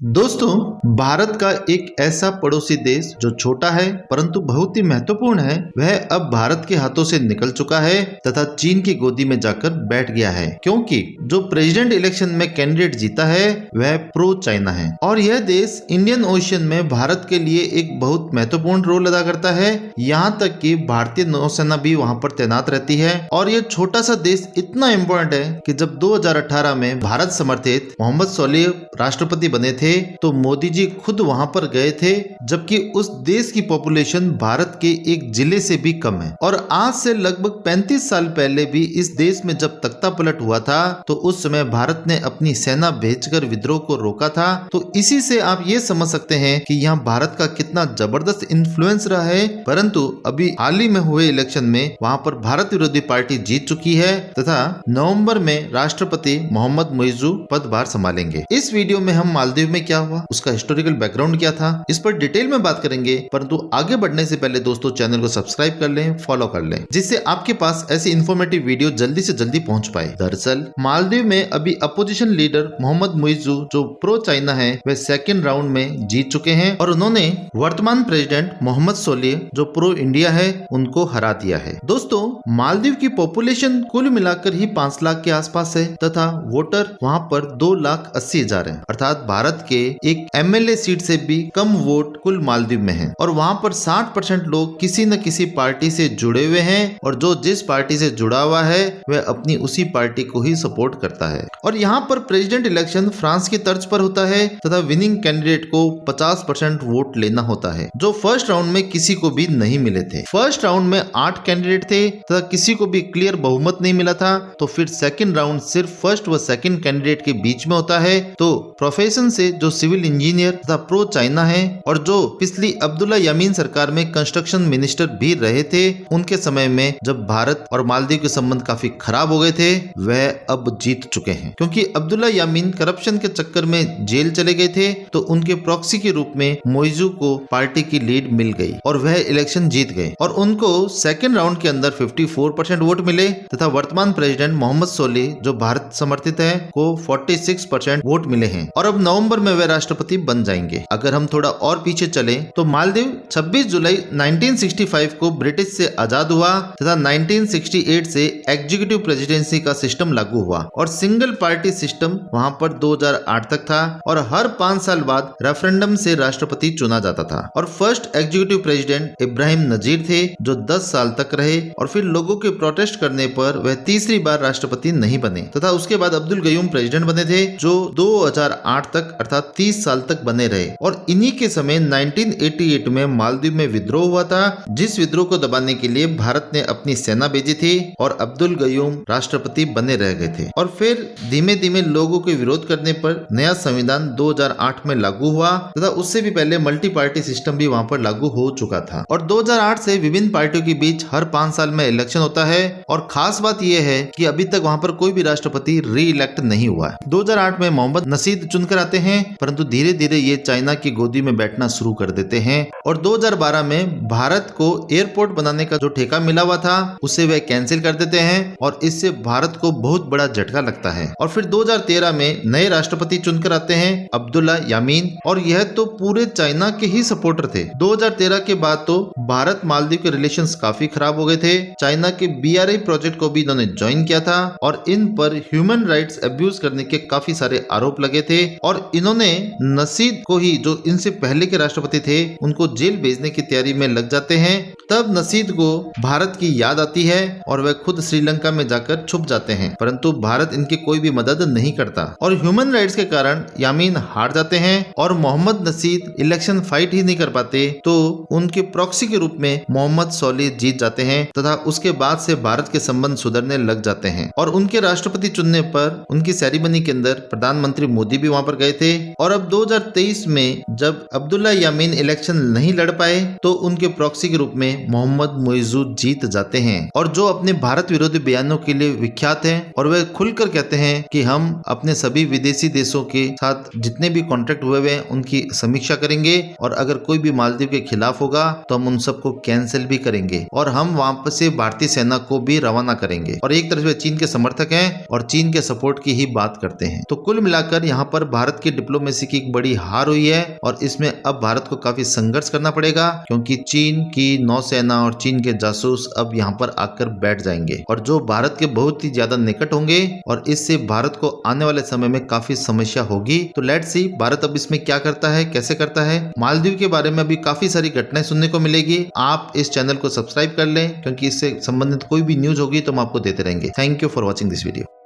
दोस्तों, भारत का एक ऐसा पड़ोसी देश जो छोटा है परंतु बहुत ही महत्वपूर्ण है, वह अब भारत के हाथों से निकल चुका है तथा चीन की गोदी में जाकर बैठ गया है, क्योंकि जो प्रेसिडेंट इलेक्शन में कैंडिडेट जीता है वह प्रो चाइना है और यह देश इंडियन ओशन में भारत के लिए एक बहुत महत्वपूर्ण रोल अदा करता है। यहाँ तक कि भारतीय नौसेना भी वहाँ पर तैनात रहती है और यह छोटा सा देश इतना इम्पोर्टेंट है कि जब 2018 में भारत समर्थित मोहम्मद सोलिह राष्ट्रपति बने थे तो मोदी जी खुद वहां पर गए थे, जबकि उस देश की पॉपुलेशन भारत के एक जिले से भी कम है। और आज से लगभग 35 साल पहले भी इस देश में जब तख्ता पलट हुआ था तो उस समय भारत ने अपनी सेना भेजकर विद्रोह को रोका था। तो इसी से आप ये समझ सकते हैं कि यहाँ भारत का कितना जबरदस्त इन्फ्लुएंस रहा है। परंतु अभी हाल ही में हुए इलेक्शन में वहां पर भारत विरोधी पार्टी जीत चुकी है तथा नवंबर में राष्ट्रपति मोहम्मद मुइज़्ज़ू पदभार संभालेंगे। इस वीडियो में हम मालदीव में क्या हुआ, उसका हिस्टोरिकल बैकग्राउंड क्या था, इस पर डिटेल में बात करेंगे। परंतु आगे बढ़ने से पहले दोस्तों चैनल को सब्सक्राइब कर लें, फॉलो कर लें, जिससे आपके पास ऐसी इन्फॉर्मेटिव वीडियो जल्दी से जल्दी पहुंच पाए। दरअसल मालदीव में अभी अपोजिशन लीडर मोहम्मद मुइज़्ज़ू जो प्रो चाइना है वह सेकेंड राउंड में जीत चुके हैं और उन्होंने वर्तमान प्रेसिडेंट मोहम्मद सोलिह जो प्रो इंडिया है उनको हरा दिया है। दोस्तों, मालदीव की पॉपुलेशन कुल मिलाकर ही 5 लाख के आसपास है तथा वोटर वहां पर 2,80,000 है, अर्थात भारत के एक एमएलए सीट से भी कम वोट कुल मालदीव में है। और वहां पर 60% लोग किसी न किसी पार्टी से जुड़े हुए हैं और जो जिस पार्टी से जुड़ा हुआ है वह अपनी उसी पार्टी को ही सपोर्ट करता है। और यहाँ पर प्रेसिडेंट इलेक्शन फ्रांस की तर्ज पर होता है तथा विनिंग कैंडिडेट को 50% वोट लेना होता है, जो फर्स्ट राउंड में किसी को भी नहीं मिले थे। फर्स्ट राउंड में 8 कैंडिडेट थे तथा किसी को भी क्लियर बहुमत नहीं मिला था। तो फिर सेकेंड राउंड सिर्फ फर्स्ट व सेकेंड कैंडिडेट के बीच में होता है। तो प्रोफेशन से जो सिविल इंजीनियर तथा प्रो चाइना है और जो पिछली अब्दुल्ला यामीन सरकार में कंस्ट्रक्शन मिनिस्टर भी रहे थे, उनके समय में जब भारत और मालदीव के संबंध काफी खराब हो गए थे, वह अब जीत चुके हैं। क्योंकि अब्दुल्ला यामीन करप्शन के चक्कर में जेल चले गए थे तो उनके प्रॉक्सी के रूप में मुइज़्ज़ू को पार्टी की लीड मिल गई और वह इलेक्शन जीत गए और उनको सेकेंड राउंड के अंदर 54% वोट मिले तथा वर्तमान प्रेसिडेंट मोहम्मद सोलिह जो भारत समर्थित है को 46% वोट मिले हैं और अब नवंबर में वे राष्ट्रपति बन जाएंगे। अगर हम थोड़ा और पीछे चले तो मालदीव 26 जुलाई 1965 को ब्रिटिश से आजाद हुआ तथा 1968 से एग्जीक्यूटिव प्रेसिडेंसी का सिस्टम लागू हुआ और सिंगल पार्टी सिस्टम वहां पर 2008 तक था और हर 5 साल बाद रेफरेंडम से राष्ट्रपति चुना जाता था। और फर्स्ट एग्जीक्यूटिव प्रेसिडेंट इब्राहिम नजीर थे जो 10 साल तक रहे और फिर लोगों के प्रोटेस्ट करने पर वह तीसरी बार राष्ट्रपति नहीं बने तथा उसके बाद अब्दुल गयूम प्रेसिडेंट बने थे जो 2008 तक अर्थात 30 साल तक बने रहे। और इन्हीं के समय 1988 में मालदीव में विद्रोह हुआ था, जिस विद्रोह को दबाने के लिए भारत ने अपनी सेना भेजी थी और अब्दुल गयूम राष्ट्रपति बने रह गए थे। और फिर धीमे धीमे लोगों के विरोध करने पर नया संविधान 2008 में लागू हुआ तथा उससे भी पहले मल्टी पार्टी सिस्टम भी वहां पर लागू हो चुका था। और 2008 से विभिन्न पार्टियों के बीच हर 5 साल में इलेक्शन होता है और खास बात यह है कि अभी तक वहां पर कोई भी राष्ट्रपति री इलेक्ट नहीं हुआ। 2008 में मोहम्मद नसीद चुनकर आते हैं, परंतु धीरे धीरे ये चाइना की गोदी में बैठना शुरू कर देते हैं और 2012 में भारत को एयरपोर्ट बनाने का जो ठेका मिला हुआ था उसे वे कैंसिल कर देते हैं और इससे भारत को बहुत बड़ा झटका लगता है। और फिर 2013 में नए राष्ट्रपति चुनकर आते हैं अब्दुल्ला यामीन और यह तो पूरे चाइना के ही सपोर्टर थे। 2013 के बाद तो भारत मालदीव के रिलेशंस काफी खराब हो गए थे। चाइना के BRI प्रोजेक्ट को भी इन्होंने ज्वाइन किया था और इन पर ह्यूमन राइट्स अब्यूज करने के काफी सारे आरोप लगे थे और इन्होंने नसीद को ही जो इनसे पहले के राष्ट्रपति थे उनको जेल भेजने की तैयारी में लग जाते हैं। तब नसीद को भारत की याद आती है और वह खुद श्रीलंका में जाकर छुप जाते हैं, परंतु भारत इनकी कोई भी मदद नहीं करता और ह्यूमन राइट्स के कारण यामीन हार जाते हैं और मोहम्मद नसीद इलेक्शन फाइट ही नहीं कर पाते तो उनके प्रॉक्सी के रूप में मोहम्मद सोलिह जीत जाते हैं तथा उसके बाद से भारत के संबंध सुधरने लग जाते हैं। और उनके राष्ट्रपति चुनने पर उनकी सेरेमनी के अंदर प्रधानमंत्री मोदी भी वहां पर गए थे। और अब 2023 में जब अब्दुल्ला यामीन इलेक्शन नहीं लड़ पाए तो उनके प्रॉक्सी के रूप में मोहम्मद मुइज़्ज़ू जीत जाते हैं और जो अपने भारत विरोधी बयानों के लिए विख्यात हैं और वे खुलकर कहते हैं कि हम अपने सभी विदेशी देशों के साथ जितने भी कॉन्ट्रैक्ट हुए हैं उनकी समीक्षा करेंगे और अगर कोई भी मालदीव के खिलाफ होगा तो हम उन सबको कैंसिल भी करेंगे और हम वहां से भारतीय सेना को भी रवाना करेंगे। और एक तरफ से चीन के समर्थक हैं और चीन के सपोर्ट की ही बात करते हैं। तो कुल मिलाकर यहाँ पर भारत की डिप्लोमेसी की एक बड़ी हार हुई है और इसमें अब भारत को काफी संघर्ष करना पड़ेगा, क्योंकि चीन की नौसेना और चीन के जासूस अब यहाँ पर आकर बैठ जाएंगे और जो भारत के बहुत ही ज्यादा निकट होंगे और इससे भारत को आने वाले समय में काफी समस्या होगी। तो लेट्स सी भारत अब इसमें क्या करता है, कैसे करता है। मालदीव के बारे में अभी काफी सारी घटनाएं सुनने को मिलेगी। आप इस चैनल को सब्सक्राइब कर लें, क्योंकि इससे संबंधित कोई भी न्यूज होगी तो हम आपको देते रहेंगे। Thank you for watching this video.